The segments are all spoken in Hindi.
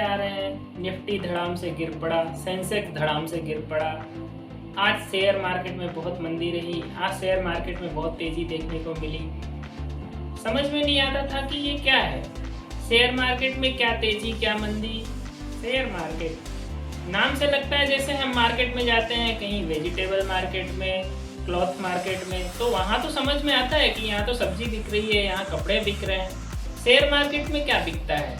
आ रहे हैं, निफ्टी धड़ाम से गिर पड़ा, सेंसेक्स धड़ाम से गिर पड़ा। आज शेयर मार्केट में बहुत मंदी रही, आज शेयर मार्केट में बहुत तेज़ी देखने को मिली। समझ में नहीं आता था कि ये क्या है, शेयर मार्केट में क्या तेज़ी क्या मंदी। शेयर मार्केट नाम से लगता है जैसे हम मार्केट में जाते हैं कहीं वेजिटेबल मार्केट में, क्लॉथ मार्केट में, तो वहाँ तो समझ में आता है कि यहाँ तो सब्जी बिक रही है, यहाँ कपड़े बिक रहे हैं। शेयर मार्केट में क्या बिकता है,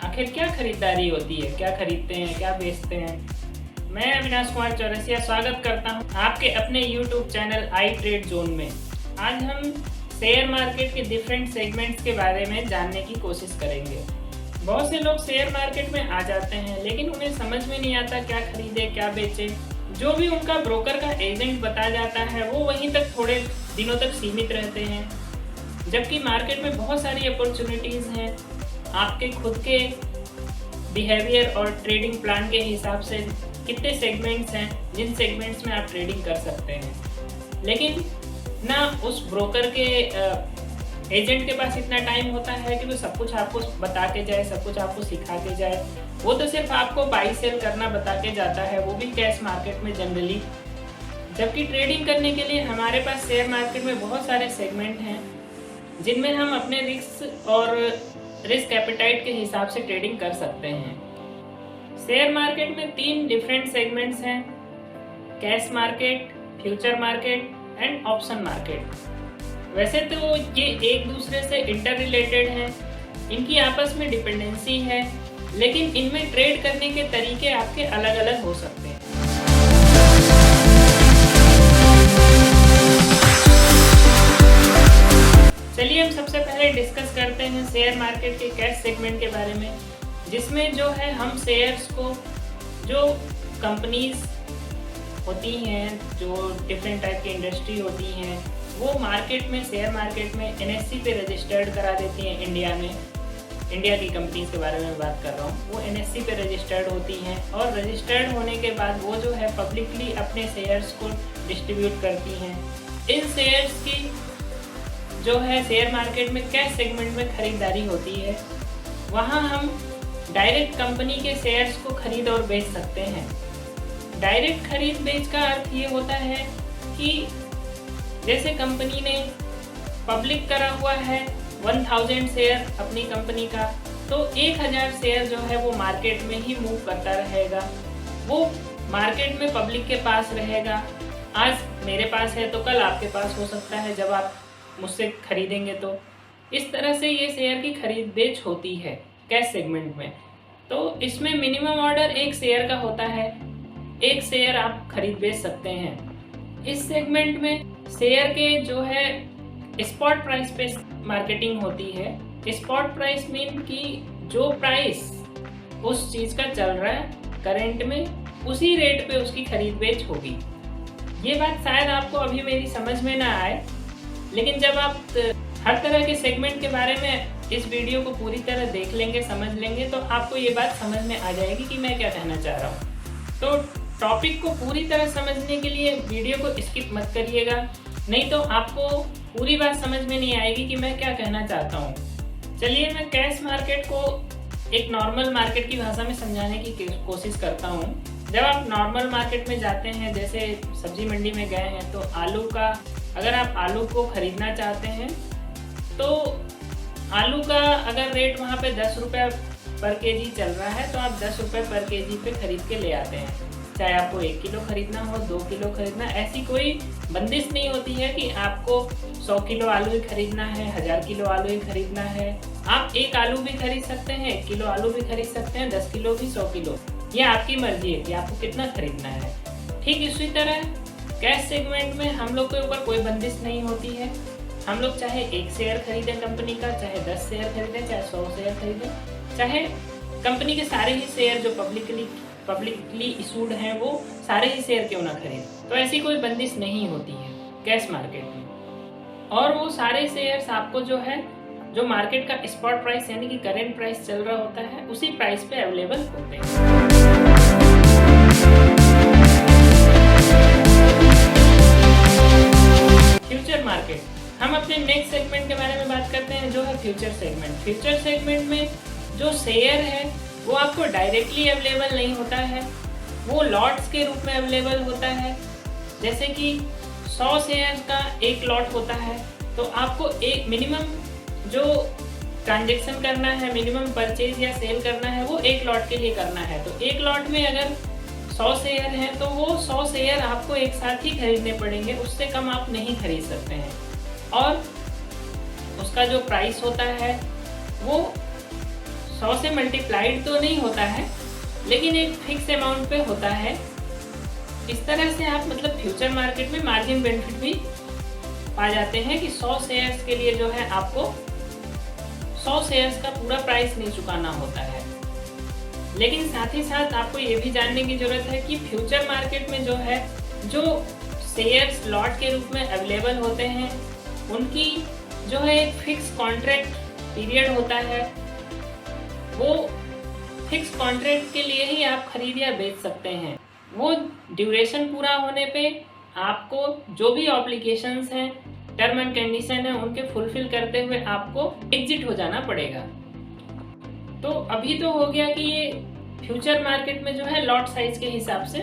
आखिर क्या खरीदारी होती है, क्या खरीदते हैं, क्या बेचते हैं। मैं अविनाश कुमार चौरसिया स्वागत करता हूँ आपके अपने YouTube चैनल आई ट्रेड जोन में। आज हम शेयर मार्केट के डिफरेंट सेगमेंट्स के बारे में जानने की कोशिश करेंगे। बहुत से लोग शेयर मार्केट में आ जाते हैं लेकिन उन्हें समझ में नहीं आता क्या खरीदे क्या बेचे। जो भी उनका ब्रोकर का एजेंट बता जाता है वो वहीं तक थोड़े दिनों तक सीमित रहते हैं, जबकि मार्केट में बहुत सारी अपॉर्चुनिटीज़ हैं। आपके खुद के बिहेवियर और ट्रेडिंग प्लान के हिसाब से कितने सेगमेंट्स हैं जिन सेगमेंट्स में आप ट्रेडिंग कर सकते हैं, लेकिन ना उस ब्रोकर के एजेंट के पास इतना टाइम होता है कि वो सब कुछ आपको बता के जाए, सब कुछ आपको सिखा के जाए। वो तो सिर्फ आपको बाई सेल करना बता के जाता है, वो भी कैश मार्केट में जनरली। जबकि ट्रेडिंग करने के लिए हमारे पास शेयर मार्केट में बहुत सारे सेगमेंट हैं जिनमें हम अपने रिस्क और रिस्क एपेटाइट के हिसाब से ट्रेडिंग कर सकते हैं। शेयर मार्केट में 3 डिफरेंट सेगमेंट्स हैं, cash market, future market and option market. वैसे तो ये एक दूसरे से इंटर रिलेटेड हैं, इनकी आपस में डिपेंडेंसी है, लेकिन इनमें ट्रेड करने के तरीके आपके अलग अलग हो सकते हैं। चलिए हम सबसे पहले डिस्कस करते हैं शेयर मार्केट के कैश सेगमेंट के बारे में, जिसमें जो है हम शेयर्स को, जो कंपनीज होती हैं, जो डिफरेंट टाइप की इंडस्ट्री होती हैं, वो मार्केट में, शेयर मार्केट में NSE पे रजिस्टर्ड करा देती हैं। इंडिया में, इंडिया की कंपनीज के बारे में बात कर रहा हूँ, वो NSE पे रजिस्टर्ड होती हैं और रजिस्टर्ड होने के बाद वो जो है पब्लिकली अपने शेयर्स को डिस्ट्रीब्यूट करती हैं। इन शेयर्स की जो है शेयर मार्केट में कैश सेगमेंट में खरीदारी होती है, वहाँ हम डायरेक्ट कंपनी के शेयर्स को खरीद और बेच सकते हैं। डायरेक्ट खरीद बेच का अर्थ ये होता है कि जैसे कंपनी ने पब्लिक करा हुआ है 1000 शेयर अपनी कंपनी का, तो 1000 शेयर जो है वो मार्केट में ही मूव करता रहेगा, वो मार्केट में पब्लिक के पास रहेगा। आज मेरे पास है तो कल आपके पास हो सकता है जब आप मुझसे खरीदेंगे। तो इस तरह से ये शेयर की खरीद बेच होती है कैश सेगमेंट में। तो इसमें मिनिमम ऑर्डर 1 शेयर का होता है, 1 शेयर आप खरीद बेच सकते हैं। इस सेगमेंट में शेयर के जो है स्पॉट प्राइस पे मार्केटिंग होती है। स्पॉट प्राइस मीन कि जो प्राइस उस चीज़ का चल रहा है करंट में, उसी रेट पे उसकी खरीद बेच होगी। ये बात शायद आपको अभी मेरी समझ में ना आए, लेकिन जब आप हर तरह के सेगमेंट के बारे में इस वीडियो को पूरी तरह देख लेंगे, समझ लेंगे, तो आपको ये बात समझ में आ जाएगी कि मैं क्या कहना चाह रहा हूँ। तो टॉपिक को पूरी तरह समझने के लिए वीडियो को स्किप मत करिएगा, नहीं तो आपको पूरी बात समझ में नहीं आएगी कि मैं क्या कहना चाहता हूँ। चलिए मैं कैश मार्केट को एक नॉर्मल मार्केट की भाषा में समझाने की कोशिश करता हूँ। जब आप नॉर्मल मार्केट में जाते हैं, जैसे सब्जी मंडी में गए हैं, तो आलू का, अगर आप आलू को खरीदना चाहते हैं तो आलू का अगर रेट वहाँ पे 10 रुपये पर केजी चल रहा है तो आप 10 रुपये पर केजी पे खरीद के ले आते हैं। चाहे आपको 1 किलो खरीदना हो, 2 किलो खरीदना, ऐसी कोई बंदिश नहीं होती है कि आपको 100 किलो आलू ही खरीदना है, 1000 किलो आलू ही खरीदना है। आप 1 आलू भी खरीद सकते हैं, 1 किलो आलू भी खरीद सकते हैं, 10 किलो भी, 100 किलो, ये आपकी मर्जी है कि आपको कितना खरीदना है। ठीक इसी तरह कैश सेगमेंट में हम लोग के ऊपर कोई बंदिश नहीं होती है। हम लोग चाहे 1 शेयर खरीदें कंपनी का, चाहे 10 शेयर खरीदें, चाहे 100 शेयर खरीदें, चाहे कंपनी के सारे ही शेयर जो पब्लिकली इशूड हैं वो सारे ही शेयर क्यों ना खरीदें, तो ऐसी कोई बंदिश नहीं होती है कैश मार्केट में। और वो सारे शेयर्स आपको जो है, जो मार्केट का स्पॉट प्राइस यानी कि करंट प्राइस चल रहा होता है, उसी प्राइस पे अवेलेबल होते हैं। फ्यूचर मार्केट, हम अपने नेक्स्ट सेगमेंट के बारे में बात करते हैं जो है फ्यूचर सेगमेंट। फ्यूचर सेगमेंट में जो शेयर है वो आपको डायरेक्टली अवेलेबल नहीं होता है, वो लॉट्स के रूप में अवेलेबल होता है। जैसे कि 100 शेयर का एक लॉट होता है, तो आपको एक मिनिमम जो ट्रांजेक्शन करना है, मिनिमम परचेज या सेल करना है, वो एक लॉट के लिए करना है। तो एक लॉट में अगर 100 शेयर हैं तो वो 100 शेयर आपको एक साथ ही खरीदने पड़ेंगे, उससे कम आप नहीं खरीद सकते हैं। और उसका जो प्राइस होता है वो 100 से मल्टीप्लाइड तो नहीं होता है, लेकिन एक फिक्स अमाउंट पे होता है। इस तरह से आप मतलब फ्यूचर मार्केट में मार्जिन बेनिफिट भी पा जाते हैं कि 100 शेयर्स के लिए जो है आपको 100 शेयर्स का पूरा प्राइस नहीं चुकाना होता है। लेकिन साथ ही साथ आपको ये भी जानने की ज़रूरत है कि फ्यूचर मार्केट में जो है, जो शेयर्स लॉट के रूप में अवेलेबल होते हैं, उनकी जो है एक फिक्स कॉन्ट्रैक्ट पीरियड होता है। वो फिक्स कॉन्ट्रैक्ट के लिए ही आप खरीद या बेच सकते हैं। वो ड्यूरेशन पूरा होने पे आपको जो भी ऑब्लिगेशंस हैं, टर्म एंड कंडीशन है, उनके फुलफिल करते हुए आपको एग्जिट हो जाना पड़ेगा। तो अभी तो हो गया कि ये फ्यूचर मार्केट में जो है लॉट साइज के हिसाब से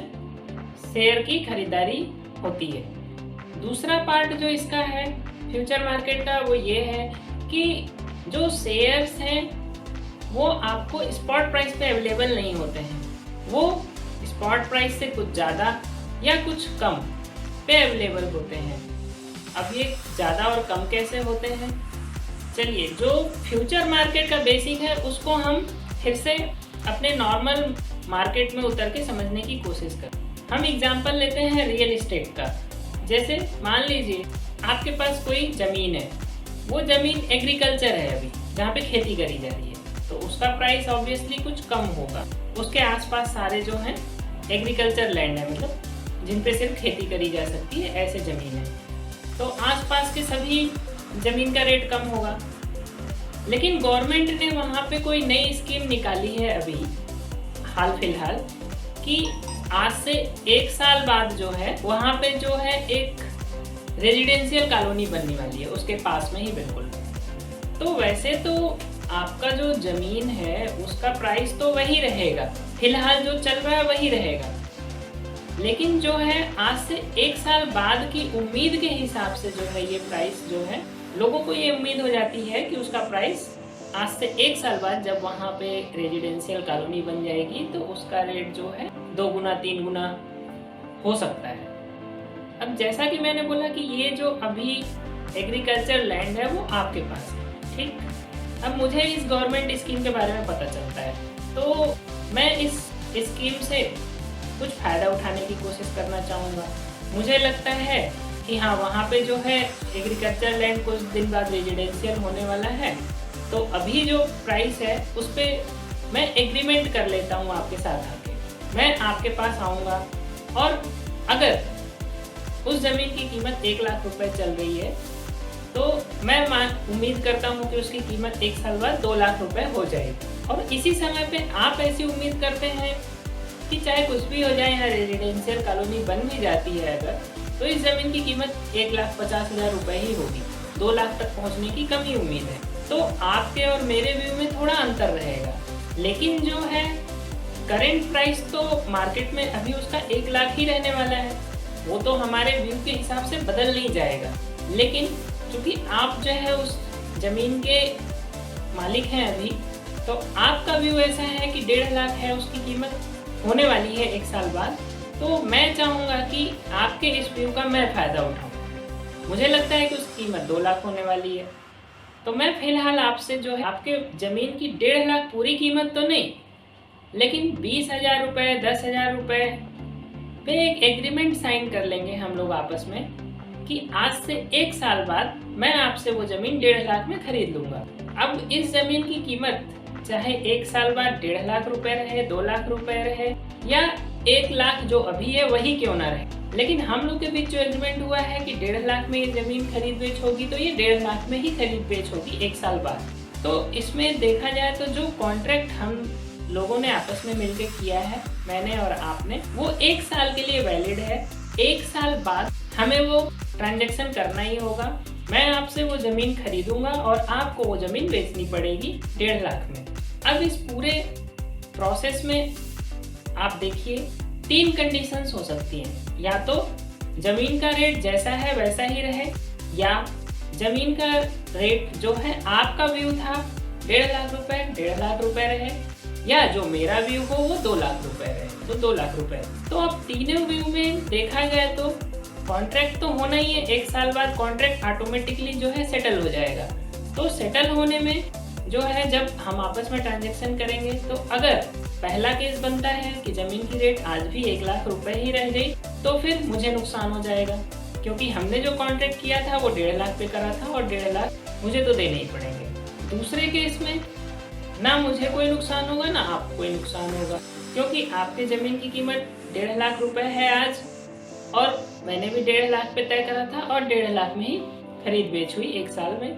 शेयर की खरीदारी होती है। दूसरा पार्ट जो इसका है फ्यूचर मार्केट का, वो ये है कि जो शेयर्स हैं वो आपको स्पॉट प्राइस पे अवेलेबल नहीं होते हैं। वो स्पॉट प्राइस से कुछ ज़्यादा या कुछ कम पे अवेलेबल होते हैं। अब ये ज़्यादा और कम कैसे होते हैं, चलिए जो फ्यूचर मार्केट का बेसिक है उसको हम फिर से अपने नॉर्मल मार्केट में उतर के समझने की कोशिश करें। हम एग्जांपल लेते हैं रियल एस्टेट का। जैसे मान लीजिए आपके पास कोई ज़मीन है, वो ज़मीन एग्रीकल्चर है अभी, जहाँ पे खेती करी जा रही है, तो उसका प्राइस ऑब्वियसली कुछ कम होगा। उसके आसपास सारे जो हैं एग्रीकल्चर लैंड है, मतलब जिन पे सिर्फ खेती करी जा सकती है, ऐसे ज़मीन है, तो आसपास के सभी ज़मीन का रेट कम होगा। लेकिन गवर्नमेंट ने वहाँ पे कोई नई स्कीम निकाली है अभी हाल फिलहाल कि आज से 1 साल बाद जो है वहाँ पे जो है एक रेजिडेंशियल कॉलोनी बनने वाली है, उसके पास में ही बिल्कुल। तो वैसे तो आपका जो ज़मीन है उसका प्राइस तो वही रहेगा, फिलहाल जो चल रहा है वही रहेगा। लेकिन जो है आज से 1 साल बाद की उम्मीद के हिसाब से जो है ये प्राइस जो है, लोगों को ये उम्मीद हो जाती है कि उसका प्राइस आज से 1 साल बाद जब वहाँ पे रेजिडेंशियल कॉलोनी बन जाएगी तो उसका रेट जो है 2 गुना 3 गुना हो सकता है। अब जैसा कि मैंने बोला कि ये जो अभी एग्रीकल्चर लैंड है वो आपके पास है, ठीक। अब मुझे इस गवर्नमेंट स्कीम के बारे में पता चलता है, तो मैं इस स्कीम से कुछ फ़ायदा उठाने की कोशिश करना चाहूँगा। मुझे लगता है कि हाँ, वहाँ पे जो है एग्रीकल्चर लैंड कुछ दिन बाद रेजिडेंशियल होने वाला है, तो अभी जो प्राइस है उस पर मैं एग्रीमेंट कर लेता हूँ आपके साथ आके। मैं आपके पास आऊँगा और अगर उस ज़मीन की कीमत 1 लाख रुपए चल रही है तो मैं उम्मीद करता हूँ कि उसकी कीमत 1 साल बाद 2 लाख रुपए हो जाएगी। और इसी समय पे आप ऐसी उम्मीद करते हैं कि चाहे कुछ भी हो जाए, यहाँ रेजिडेंशियल कॉलोनी बन भी जाती है अगर, तो इस ज़मीन की कीमत 1,50,000 रुपये ही होगी। 2 लाख तक पहुँचने की कम ही उम्मीद है। तो आपके और मेरे व्यू में थोड़ा अंतर रहेगा, लेकिन जो है करेंट प्राइस तो मार्केट में अभी उसका 1 लाख ही रहने वाला है। वो तो हमारे व्यू के हिसाब से बदल नहीं जाएगा, लेकिन क्योंकि आप जो है उस ज़मीन के मालिक हैं अभी, तो आपका व्यू ऐसा है कि 1.5 लाख है उसकी कीमत होने वाली है 1 साल बाद। तो मैं चाहूँगा कि आपके इस व्यू का मैं फ़ायदा उठाऊँ। मुझे लगता है कि उसकी कीमत 2 लाख होने वाली है, तो मैं फ़िलहाल आपसे जो है आपके ज़मीन की 1.5 लाख पूरी कीमत तो नहीं, लेकिन 20,000 रुपये 10,000 रुपये पे एक एग्रीमेंट साइन कर लेंगे हम लोग आपस में कि आज से 1 साल बाद मैं आपसे वो ज़मीन 1.5 लाख में खरीद लूँगा। अब इस ज़मीन की कीमत चाहे 1 साल बाद 1.5 लाख रुपए रहे, 2 लाख रुपए रहे या 1 लाख जो अभी है वही क्यों ना रहे, लेकिन हम लोग के बीच जो एग्रीमेंट हुआ है कि 1.5 लाख में ये ज़मीन खरीद बेच होगी, तो ये 1.5 लाख में ही खरीद बेच होगी 1 साल बाद। तो इसमें देखा जाए तो जो कॉन्ट्रैक्ट हम लोगों ने आपस में मिलकर किया है, मैंने और आपने, वो 1 साल के लिए वैलिड है। 1 साल बाद हमें वो ट्रांजैक्शन करना ही होगा। मैं आपसे वो ज़मीन खरीदूंगा और आपको वो ज़मीन बेचनी पड़ेगी 1.5 लाख में। अब इस पूरे प्रोसेस में आप देखिए 3 कंडीशंस हो सकती हैं। या तो जमीन का रेट जैसा है वैसा ही रहे, या जमीन का रेट जो है आपका व्यू था 1.5 लाख रुपए, 1.5 लाख रुपए रहे, या जो मेरा व्यू हो वो 2 लाख रुपए रहे, तो 2 लाख रुपए। तो अब तीनों व्यू में देखा जाए तो कॉन्ट्रैक्ट तो होना ही है, 1 साल बाद कॉन्ट्रैक्ट ऑटोमेटिकली जो है सेटल हो जाएगा। तो सेटल होने में जो है जब हम आपस में ट्रांजेक्शन करेंगे, तो अगर पहला केस बनता है कि ज़मीन की रेट आज भी 1 लाख रुपए ही रह गई, तो फिर मुझे नुकसान हो जाएगा, क्योंकि हमने जो कॉन्ट्रैक्ट किया था वो 1.5 लाख पे करा था और 1.5 लाख मुझे तो देने ही पड़ेंगे। दूसरे केस में ना मुझे कोई नुकसान होगा ना आपको कोई नुकसान होगा, क्योंकि आपकी ज़मीन की कीमत 1.5 लाख रुपए है आज, और मैंने भी 1.5 लाख पे तय करा था और 1.5 लाख में ही खरीद बेच हुई 1 साल में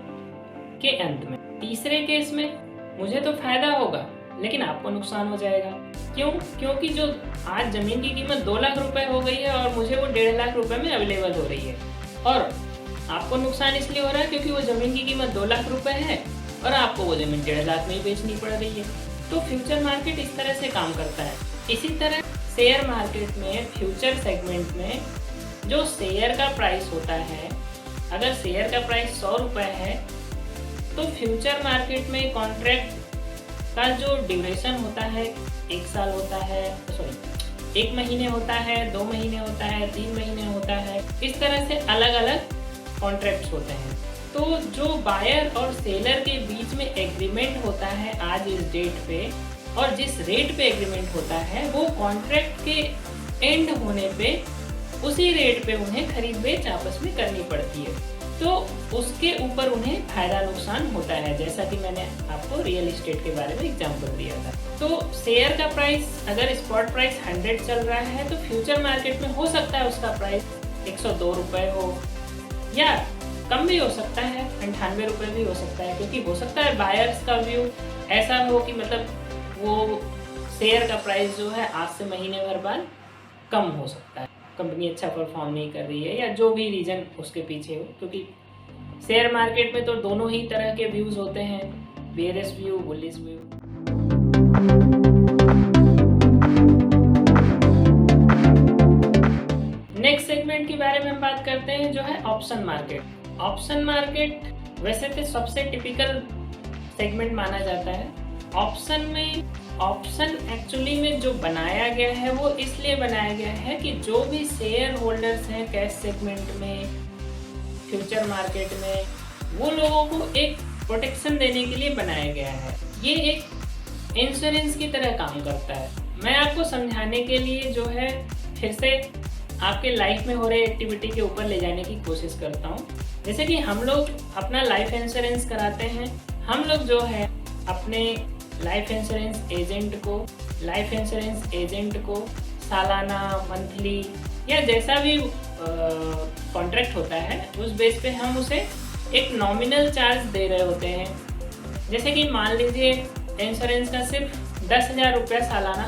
के अंत में। तीसरे केस में मुझे तो फायदा होगा लेकिन आपको नुकसान हो जाएगा। क्यों? क्योंकि जो आज ज़मीन की कीमत 2 लाख रुपए हो गई है और मुझे वो 1.5 लाख रुपए में अवेलेबल हो रही है, और आपको नुकसान इसलिए हो रहा है क्योंकि वो ज़मीन की कीमत 2 लाख रुपए है और आपको वो ज़मीन 1.5 लाख में ही बेचनी पड़ रही है। तो फ्यूचर मार्केट इस तरह से काम करता है। इसी तरह शेयर मार्केट में फ्यूचर सेगमेंट में जो शेयर का प्राइस होता है, अगर शेयर का प्राइस 100 रुपये है तो फ्यूचर मार्केट में कॉन्ट्रैक्ट का जो ड्यूरेशन होता है 1 साल होता है, 1 महीने होता है, 2 महीने होता है, 3 महीने होता है, इस तरह से अलग अलग कॉन्ट्रैक्ट्स होते हैं। तो जो बायर और सेलर के बीच में एग्रीमेंट होता है आज इस डेट पे, और जिस रेट पे एग्रीमेंट होता है वो कॉन्ट्रैक्ट के एंड होने पे उसी रेट पे उन्हें खरीद बेच आपस में करनी पड़ती है। तो उसके ऊपर उन्हें फायदा नुकसान होता है, जैसा कि मैंने आपको रियल एस्टेट के बारे में एग्जांपल दिया था। तो शेयर का प्राइस अगर स्पॉट प्राइस 100 चल रहा है तो फ्यूचर मार्केट में हो सकता है उसका प्राइस 102 रुपये हो, या कम भी हो सकता है, 98 रुपये भी हो सकता है, क्योंकि हो सकता है बायर्स का व्यू ऐसा हो कि मतलब वो शेयर का प्राइस जो है आज से महीने भर बाद कम हो सकता है, कंपनी अच्छा परफॉर्म नहीं कर रही है, या जो भी रीज़न उसके पीछे हो, क्योंकि शेयर मार्केट में तो दोनों ही तरह के व्यूज़ होते हैं, bearish view, bullish view. Next segment के बारे में हम बात करते हैं जो है ऑप्शन मार्केट। ऑप्शन मार्केट वैसे तो सबसे टिपिकल सेगमेंट माना जाता है। ऑप्शन एक्चुअली में जो बनाया गया है वो इसलिए बनाया गया है कि जो भी शेयर होल्डर्स हैं कैश सेगमेंट में, फ्यूचर मार्केट में, वो लोगों को एक प्रोटेक्शन देने के लिए बनाया गया है। ये एक इंश्योरेंस की तरह काम करता है। मैं आपको समझाने के लिए जो है फिर से आपके लाइफ में हो रहे एक्टिविटी के ऊपर ले जाने की कोशिश करता हूँ। जैसे कि हम लोग अपना लाइफ इंश्योरेंस कराते हैं, हम लोग जो है अपने लाइफ इंश्योरेंस एजेंट को सालाना, मंथली या जैसा भी कॉन्ट्रैक्ट होता है उस बेस पे हम उसे एक नॉमिनल चार्ज दे रहे होते हैं। जैसे कि मान लीजिए इंश्योरेंस का सिर्फ 10,000 रुपये सालाना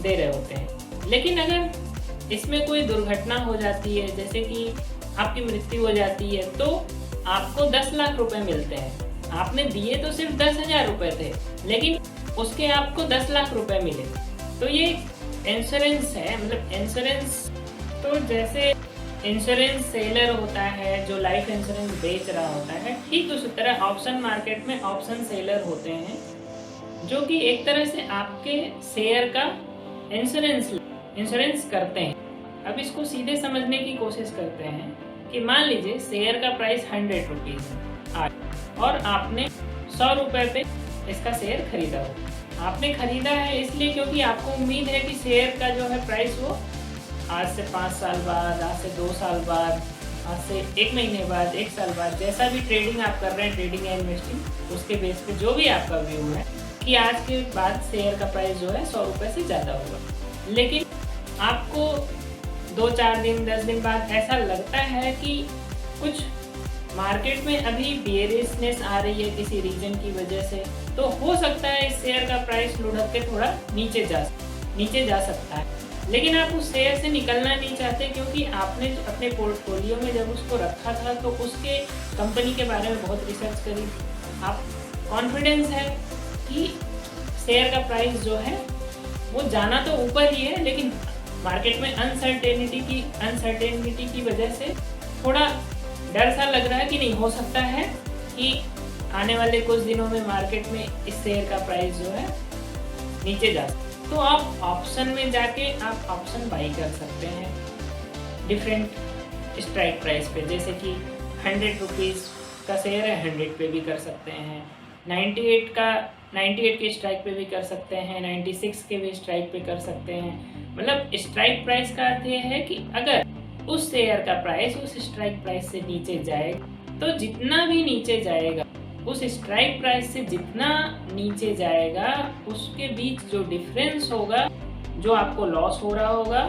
दे रहे होते हैं, लेकिन अगर इसमें कोई दुर्घटना हो जाती है, जैसे कि आपकी मृत्यु हो जाती है, तो आपको 10 लाख रुपए मिलते हैं। आपने दिए तो सिर्फ 10,000 रुपये थे, लेकिन उसके आपको 10 लाख रुपए मिले। तो ये इंश्योरेंस है, मतलब इंश्योरेंस। तो जैसे इंश्योरेंस सेलर होता है जो लाइफ इंश्योरेंस बेच रहा होता है, ठीक उसी तरह ऑप्शन मार्केट में ऑप्शन सेलर होते हैं जो कि एक तरह से आपके शेयर का इंश्योरेंस करते हैं। अब इसको सीधे समझने की कोशिश करते हैं कि मान लीजिए शेयर का प्राइस 100 रुपीज़ है और आपने 100 रुपये पे इसका शेयर खरीदा हो। आपने खरीदा है इसलिए क्योंकि आपको उम्मीद है कि शेयर का जो है प्राइस वो आज से 5 साल बाद, आज से 2 साल बाद, आज से 1 महीने बाद, 1 साल बाद, जैसा भी ट्रेडिंग आप कर रहे हैं, ट्रेडिंग या इन्वेस्टिंग, उसके बेस पे जो भी आपका व्यू है कि आज के बाद शेयर का प्राइस जो है 100 रुपये से ज़्यादा होगा। लेकिन आपको 2-4 दिन, 10 दिन बाद ऐसा लगता है कि कुछ मार्केट में अभी बेयरिशनेस आ रही है किसी रीजन की वजह से, तो हो सकता है इस शेयर का प्राइस लुढ़क के थोड़ा नीचे जा सकता है। लेकिन आप उस शेयर से निकलना नहीं चाहते क्योंकि आपने अपने पोर्टफोलियो में जब उसको रखा था तो उसके कंपनी के बारे में बहुत रिसर्च करी। आप कॉन्फिडेंस है कि शेयर का प्राइस जो है वो जाना तो ऊपर ही है, लेकिन मार्केट में अनसर्टेनिटी की वजह से थोड़ा डर सा लग रहा है कि नहीं, हो सकता है कि आने वाले कुछ दिनों में मार्केट में इस शेयर का प्राइस जो है नीचे जा सकता। तो आप ऑप्शन में जाके आप ऑप्शन बाई कर सकते हैं डिफरेंट स्ट्राइक प्राइस पे, जैसे कि 100 रुपीज़ का शेयर है 100 पे भी कर सकते हैं, 98 के स्ट्राइक पे भी कर सकते हैं, 96 के भी स्ट्राइक पे कर सकते हैं। मतलब स्ट्राइक प्राइस का अर्थ ये है कि अगर उस शेयर का प्राइस उस स्ट्राइक प्राइस से नीचे जाएगा, तो जितना भी नीचे जाएगा उस स्ट्राइक प्राइस से जितना नीचे जाएगा उसके बीच जो डिफरेंस होगा, जो आपको लॉस हो रहा होगा,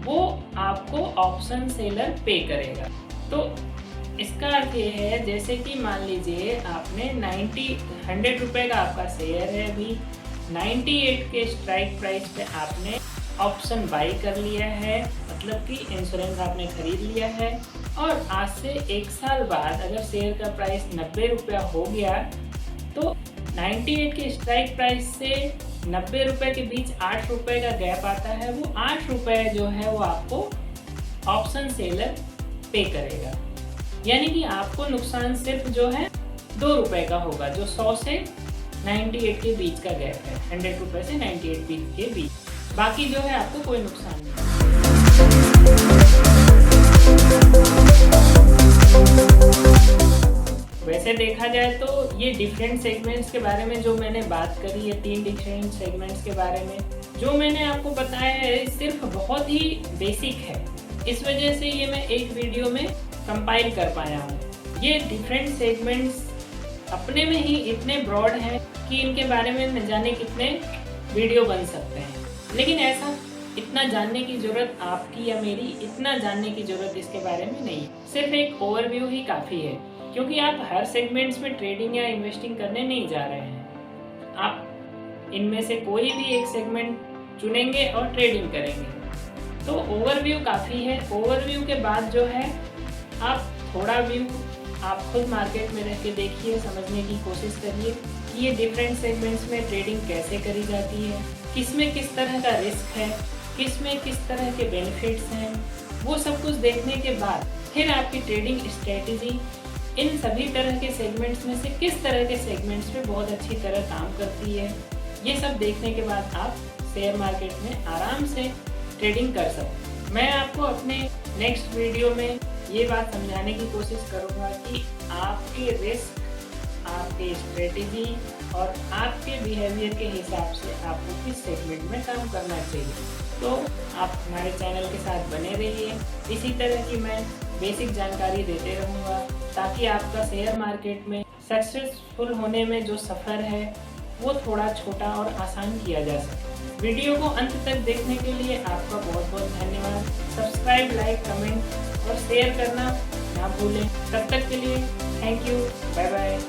वो आपको ऑप्शन सेलर पे करेगा। तो इसका अर्थ ये है, जैसे कि मान लीजिए आपने 100 रुपये का आपका शेयर है, अभी 98 के स्ट्राइक प्राइस पे आपने ऑप्शन बाई कर लिया है, मतलब कि इंश्योरेंस आपने खरीद लिया है, और आज से 1 साल बाद अगर शेयर का प्राइस 90 रुपया हो गया, तो 98 के स्ट्राइक प्राइस से 90 रुपये के बीच 8 रुपये का गैप आता है। वो 8 रुपये जो है वो आपको ऑप्शन सेलर पे करेगा, यानी कि आपको नुकसान सिर्फ जो है 2 रुपये का होगा, जो 100 से 98 के बीच का गैप है, 100 रुपये से 98 के बीच। बाकी जो है आपको कोई नुकसान नहीं। वैसे देखा जाए तो ये डिफरेंट सेगमेंट्स के बारे में जो मैंने बात करी है, 3 डिफरेंट सेगमेंट्स के बारे में जो मैंने आपको बताया है, सिर्फ बहुत ही बेसिक है। इस वजह से ये मैं एक वीडियो में कंपाइल कर पाया हूँ। ये डिफरेंट सेगमेंट्स अपने में ही इतने ब्रॉड हैं कि इनके बारे में न जाने कितने वीडियो बन सकते हैं, लेकिन ऐसा इतना जानने की ज़रूरत आपकी या मेरी, इतना जानने की ज़रूरत इसके बारे में नहीं है। सिर्फ एक ओवरव्यू ही काफ़ी है, क्योंकि आप हर सेगमेंट्स में ट्रेडिंग या इन्वेस्टिंग करने नहीं जा रहे हैं। आप इनमें से कोई भी एक सेगमेंट चुनेंगे और ट्रेडिंग करेंगे। तो ओवरव्यू काफ़ी है। ओवरव्यू के बाद जो है आप थोड़ा व्यू आप खुद मार्केट में रह के देखिए, समझने की कोशिश करिए कि ये डिफरेंट सेगमेंट्स में ट्रेडिंग कैसे करी जाती है, किस में किस तरह का रिस्क है, किस में किस तरह के बेनिफिट्स हैं। वो सब कुछ देखने के बाद फिर आपकी ट्रेडिंग स्ट्रेटजी इन सभी तरह के सेगमेंट्स में से किस तरह के सेगमेंट्स में बहुत अच्छी तरह काम करती है, ये सब देखने के बाद आप शेयर मार्केट में आराम से ट्रेडिंग कर सकते हैं। मैं आपको अपने नेक्स्ट वीडियो में ये बात समझाने की कोशिश करूँगा कि आपके रिस्क, आपके स्ट्रेटजी और आपके बिहेवियर के हिसाब से आपको किस सेगमेंट में काम करना चाहिए। तो आप हमारे चैनल के साथ बने रहिए। इसी तरह की मैं बेसिक जानकारी देते रहूँगा, ताकि आपका शेयर मार्केट में सक्सेसफुल होने में जो सफ़र है वो थोड़ा छोटा और आसान किया जा सके। वीडियो को अंत तक देखने के लिए आपका बहुत बहुत धन्यवाद। सब्सक्राइब, लाइक, कमेंट और शेयर करना ना भूलें। तब तक के लिए थैंक यू, बाय बाय।